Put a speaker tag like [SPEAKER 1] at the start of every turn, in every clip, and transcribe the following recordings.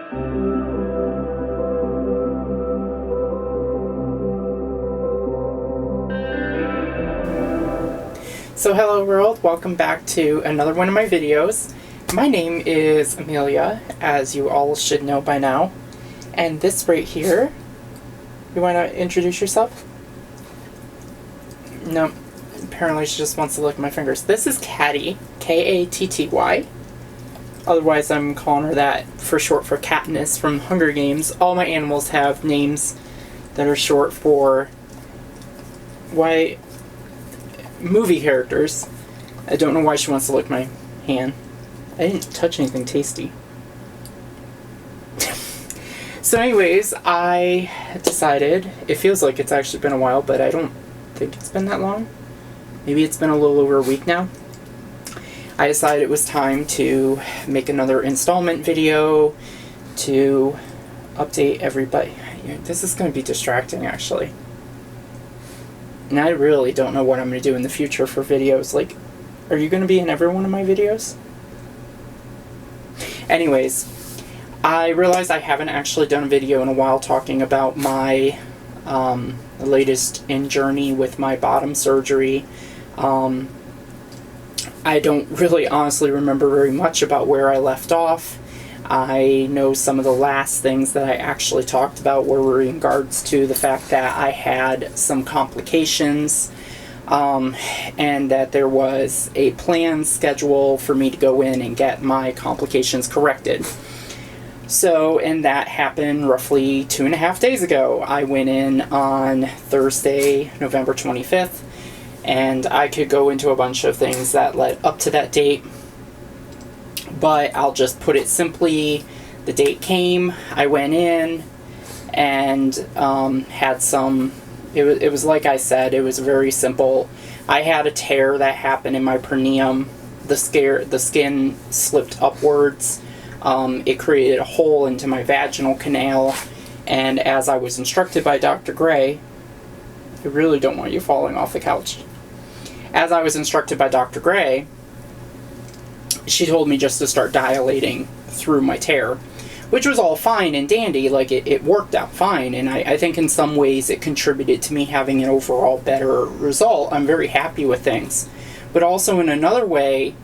[SPEAKER 1] So hello world, welcome back to another one of my videos. My name is Amelia, as you all should know by now. And this right here, you want to introduce yourself? No, apparently she just wants to lick my fingers. This is Catty, K-A-T-T-Y. Otherwise I'm calling her that for short for Katniss from Hunger Games. All my animals have names that are short for movie characters. I don't know why she wants to lick my hand. I didn't touch anything tasty. So anyways, I decided, it feels like it's actually been a while, but I don't think it's been that long. Maybe it's been a little over a week now. I decided it was time to make another installment video to update everybody. This is going to be distracting, actually. And I really don't know what I'm going to do in the future for videos. Like, are you going to be in every one of my videos? Anyways, I realized I haven't actually done a video in a while talking about my latest in journey with my bottom surgery. I don't really honestly remember very much about where I left off. I know some of the last things that I actually talked about were in regards to the fact that I had some complications, and that there was a planned schedule for me to go in and get my complications corrected. So, and that happened roughly 2.5 days ago. I went in on Thursday, November 25th, and I could go into a bunch of things that led up to that date. But I'll just put it simply, the date came, I went in, and had some, it was like I said, it was very simple. I had a tear that happened in my perineum. The skin slipped upwards. It created a hole into my vaginal canal, and as I was instructed by Dr. Gray, I really don't want you falling off the couch. As I was instructed by Dr. Gray, she told me just to start dilating through my tear, which was all fine and dandy. Like, it worked out fine, and I think in some ways it contributed to me having an overall better result. I'm very happy with things. But also in another way,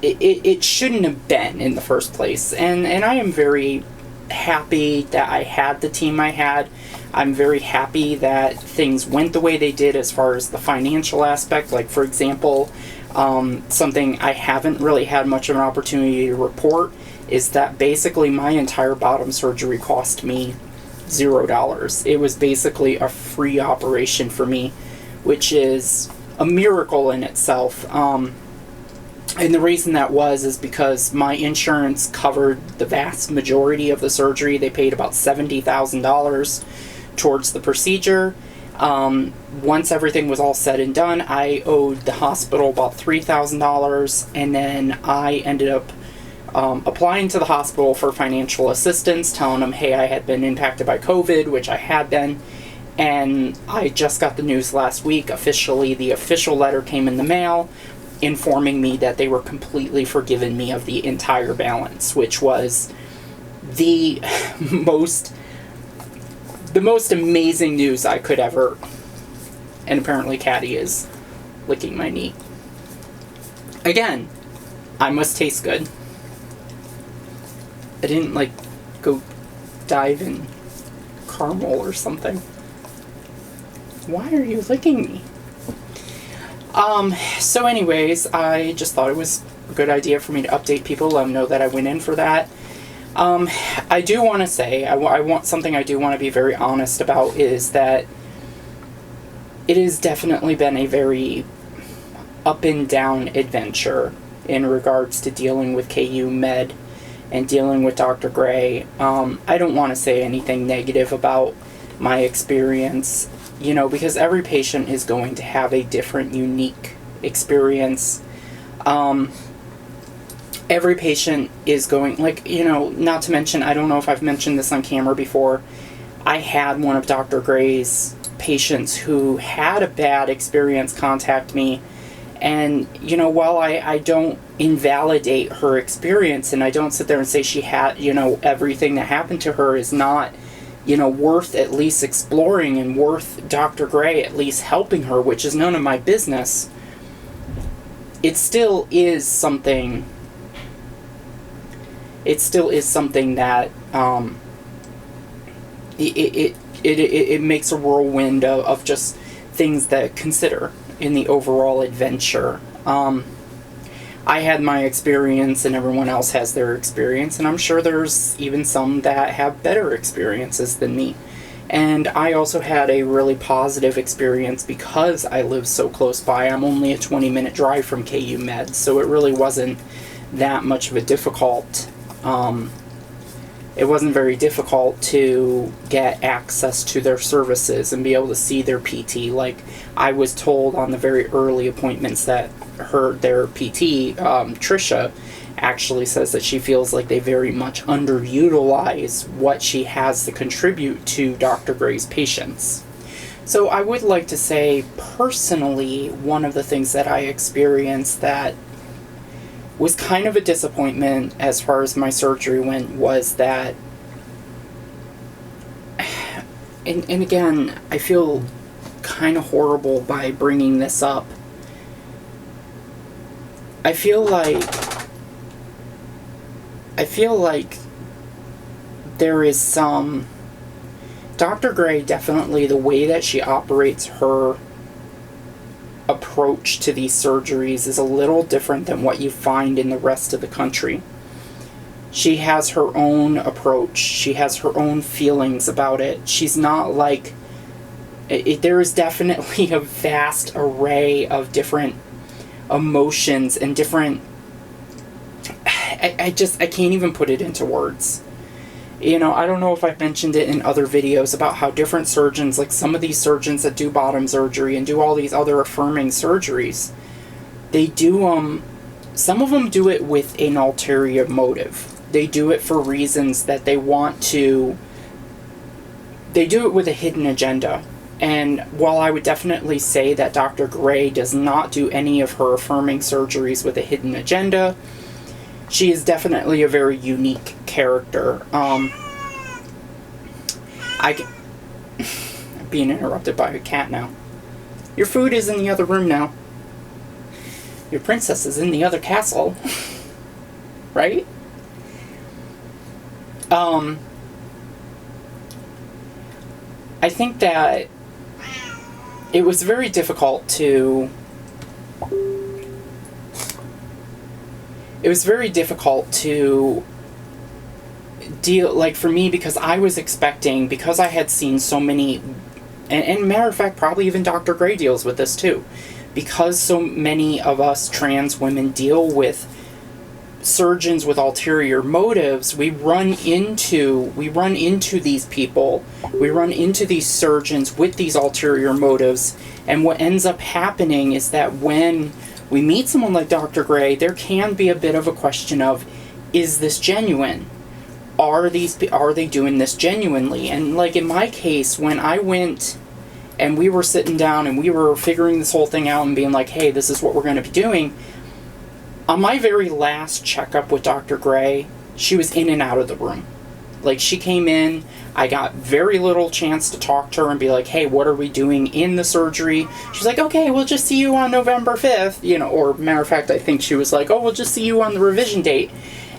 [SPEAKER 1] it shouldn't have been in the first place. And I am very happy that I had the team I had. I'm very happy that things went the way they did as far as the financial aspect. Like, for example, something I haven't really had much of an opportunity to report is that basically my entire bottom surgery cost me $0. It was basically a free operation for me, which is a miracle in itself. And the reason that is because my insurance covered the vast majority of the surgery. They paid about $70,000 towards the procedure. Once everything was all said and done, I owed the hospital about $3,000, and then I ended up applying to the hospital for financial assistance, telling them, hey, I had been impacted by COVID, which I had been, and I just got the news last week. Officially, the official letter came in the mail informing me that they were completely forgiving me of the entire balance, which was the most amazing news I could ever. And apparently Catty is licking my knee. Again, I must taste good. I didn't go dive in caramel or something. Why are you licking me? So anyways, I just thought it was a good idea for me to update people, let them know that I went in for that. I do want to say, I want something I do want to be very honest about is that it has definitely been a very up and down adventure in regards to dealing with KU Med and dealing with Dr. Gray. I don't want to say anything negative about my experience, because every patient is going to have a different, unique experience. Every patient is going, not to mention, I don't know if I've mentioned this on camera before, I had one of Dr. Gray's patients who had a bad experience contact me, and, while I don't invalidate her experience, and I don't sit there and say she had, everything that happened to her is not, worth at least exploring and worth Dr. Gray at least helping her, which is none of my business. It still is something. It still is something that it makes a whirlwind of just things that consider in the overall adventure. I had my experience and everyone else has their experience, and I'm sure there's even some that have better experiences than me. And I also had a really positive experience because I live so close by. I'm only a 20-minute drive from KU Med, so it really wasn't that much of a difficult, it wasn't very difficult to get access to their services and be able to see their PT. Like, I was told on the very early appointments that their PT, Trisha, actually says that she feels like they very much underutilize what she has to contribute to Dr. Gray's patients. So I would like to say, personally, one of the things that I experienced that was kind of a disappointment as far as my surgery went was that, and again, I feel kind of horrible by bringing this up. I feel like there is some... Dr. Gray, definitely the way that she operates her approach to these surgeries is a little different than what you find in the rest of the country. She has her own approach. She has her own feelings about it. She's not like... there is definitely a vast array of different emotions and different... I can't even put it into words. I don't know if I've mentioned it in other videos about how different surgeons, like some of these surgeons that do bottom surgery and do all these other affirming surgeries, they do, some of them do it with an ulterior motive. They do it for reasons that they want to, they do it with a hidden agenda. And while I would definitely say that Dr. Gray does not do any of her affirming surgeries with a hidden agenda, she is definitely a very unique character. I'm being interrupted by a cat now. Your food is in the other room now. Your princess is in the other castle. Right? I think that it was very difficult to... It was very difficult to deal, like for me, because I was expecting, because I had seen so many, and matter of fact, probably even Dr. Gray deals with this too, because so many of us trans women deal with surgeons with ulterior motives, we run into these people, we run into these surgeons with these ulterior motives, and what ends up happening is that when we meet someone like Dr. Gray, there can be a bit of a question of, is this genuine? Are they doing this genuinely? And like in my case, when I went and we were sitting down and we were figuring this whole thing out and being like, hey, this is what we're going to be doing, on my very last checkup with Dr. Gray, she was in and out of the room. Like, she came in, I got very little chance to talk to her and be like, hey, what are we doing in the surgery? She's like, okay, we'll just see you on November 5th, or matter of fact, I think she was like, oh, we'll just see you on the revision date.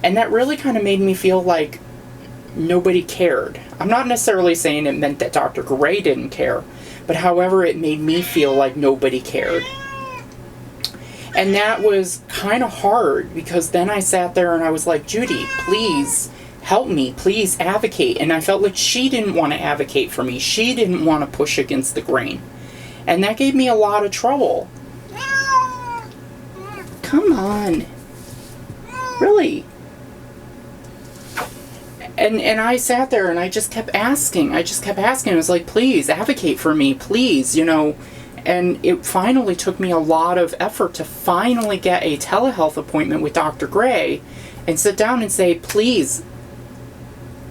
[SPEAKER 1] And that really kind of made me feel like nobody cared. I'm not necessarily saying it meant that Dr. Gray didn't care, but however, it made me feel like nobody cared. And that was kind of hard, because then I sat there and I was like, Judy, please help me, please advocate. And I felt like she didn't want to advocate for me. She didn't want to push against the grain. And that gave me a lot of trouble. Come on. Really. And I sat there and I just kept asking. I was like, please advocate for me, please, And it finally took me a lot of effort to finally get a telehealth appointment with Dr. Gray and sit down and say, please,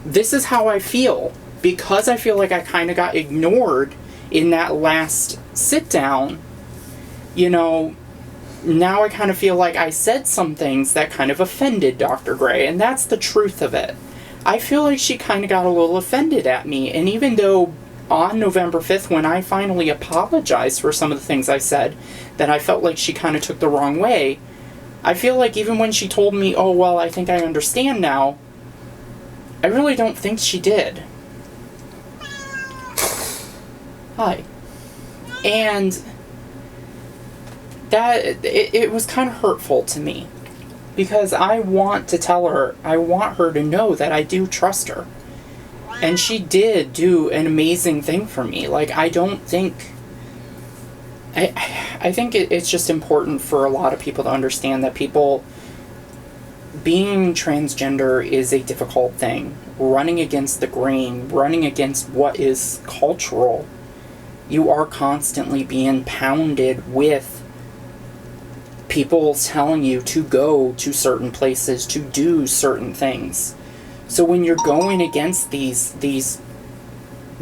[SPEAKER 1] this is how I feel. Because I feel like I kind of got ignored in that last sit down, now I kind of feel like I said some things that kind of offended Dr. Gray, and that's the truth of it. I feel like she kind of got a little offended at me, and even though on November 5th, when I finally apologized for some of the things I said that I felt like she kind of took the wrong way, I feel like even when she told me, oh, well, I think I understand now, I really don't think she did. Hi. And that, it was kind of hurtful to me. Because I want to tell her, I want her to know that I do trust her. And she did do an amazing thing for me. Like, I don't think... I think it's just important for a lot of people to understand that people... Being transgender is a difficult thing. Running against the grain, running against what is cultural. You are constantly being pounded with people telling you to go to certain places, to do certain things. So when you're going against these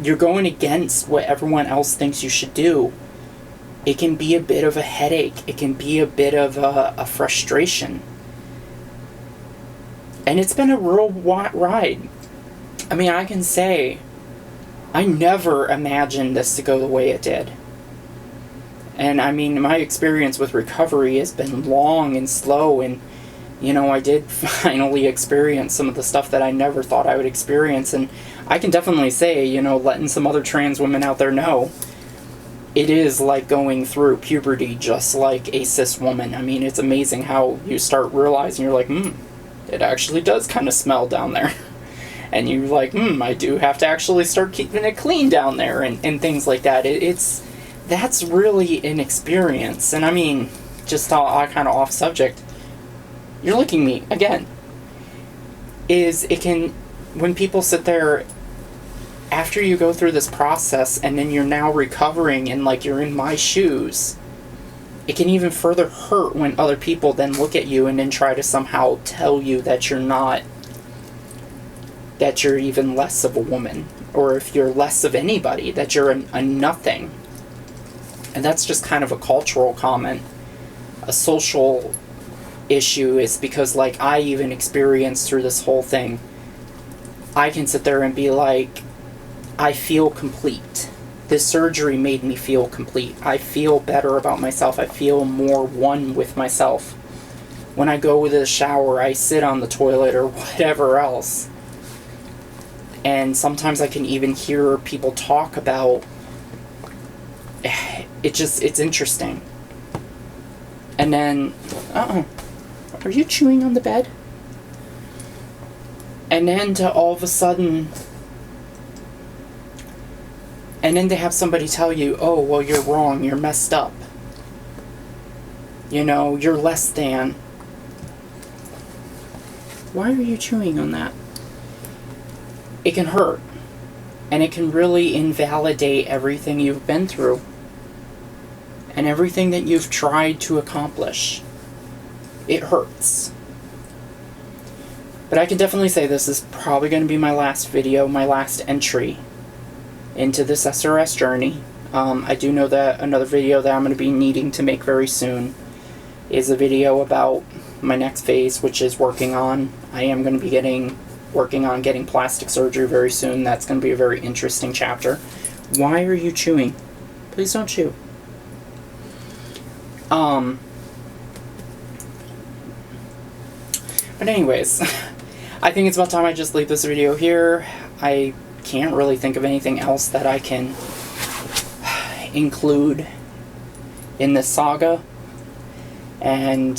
[SPEAKER 1] you're going against what everyone else thinks you should do, it can be a bit of a headache. It can be a bit of a frustration. And it's been a real ride. I mean, I can say, I never imagined this to go the way it did. And I mean, my experience with recovery has been long and slow, and you know, I did finally experience some of the stuff that I never thought I would experience. And I can definitely say, you know, letting some other trans women out there know, it is like going through puberty just like a cis woman. I mean, it's amazing how you start realizing, you're like, it actually does kind of smell down there. And you're like, I do have to actually start keeping it clean down there, and things like that. That's really an experience. And I mean, just kind of off subject, you're looking at me again. When people sit there after you go through this process and then you're now recovering and like you're in my shoes, it can even further hurt when other people then look at you and then try to somehow tell you that you're even less of a woman, or if you're less of anybody, that you're a nothing. And that's just kind of a cultural comment. A social issue is because, like, I even experienced through this whole thing, I can sit there and be like, I feel complete. This surgery made me feel complete. I feel better about myself. I feel more one with myself. When I go to the shower, I sit on the toilet or whatever else. And sometimes I can even hear people talk about, it's interesting. And then, are you chewing on the bed? And then to all of a sudden, and then to have somebody tell you, oh, well, you're wrong, you're messed up. You know, you're less than. Why are you chewing on that? It can hurt. And it can really invalidate everything you've been through. And everything that you've tried to accomplish. It hurts. But I can definitely say this is probably going to be my last video, my last entry into this SRS journey. I do know that another video that I'm going to be needing to make very soon is a video about my next phase, which is working on. I am going to be working on getting plastic surgery very soon. That's going to be a very interesting chapter. Why are you chewing? Please don't chew. But anyways, I think it's about time I just leave this video here. I can't really think of anything else that I can include in this saga. And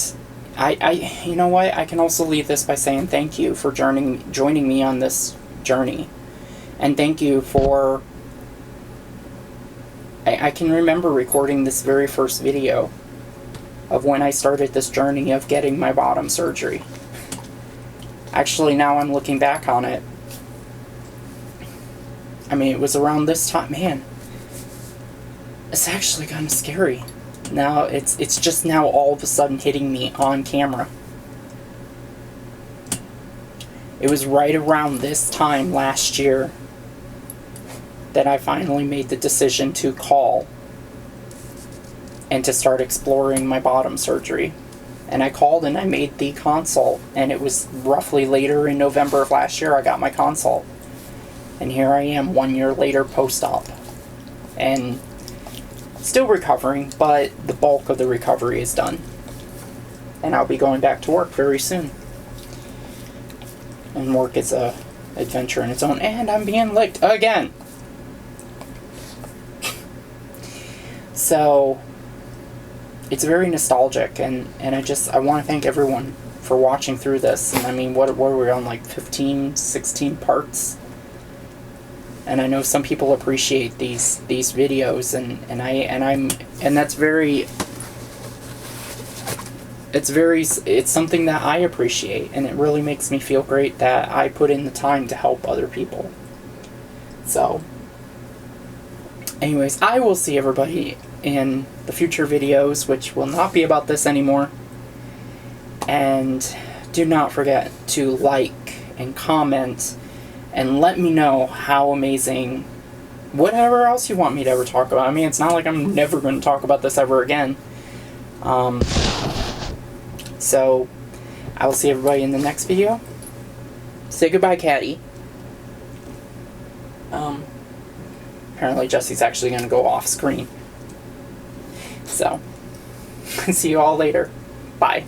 [SPEAKER 1] you know what? I can also leave this by saying thank you for joining me on this journey. And thank you for... I can remember recording this very first video of when I started this journey of getting my bottom surgery. Actually, now I'm looking back on it. I mean, it was around this time. Man, it's actually kind of scary. Now, it's just now all of a sudden hitting me on camera. It was right around this time last year that I finally made the decision to call and to start exploring my bottom surgery. And I called and I made the consult, and it was roughly later in November of last year I got my consult. And here I am 1 year later post-op. And still recovering, but the bulk of the recovery is done. And I'll be going back to work very soon. And work is a adventure in its own. And I'm being licked again. So it's very nostalgic, and I want to thank everyone for watching through this. And I mean, what were we on, like 15, 16 parts? And I know some people appreciate these videos, and that's very, it's something that I appreciate, and it really makes me feel great that I put in the time to help other people. So anyways, I will see everybody in the future videos, which will not be about this anymore. And do not forget to like and comment and let me know how amazing, whatever else you want me to ever talk about. I mean, it's not like I'm never going to talk about this ever again. So I will see everybody in the next video. Say goodbye, Caddy. Apparently Jesse's actually going to go off screen. So, see you all later. Bye.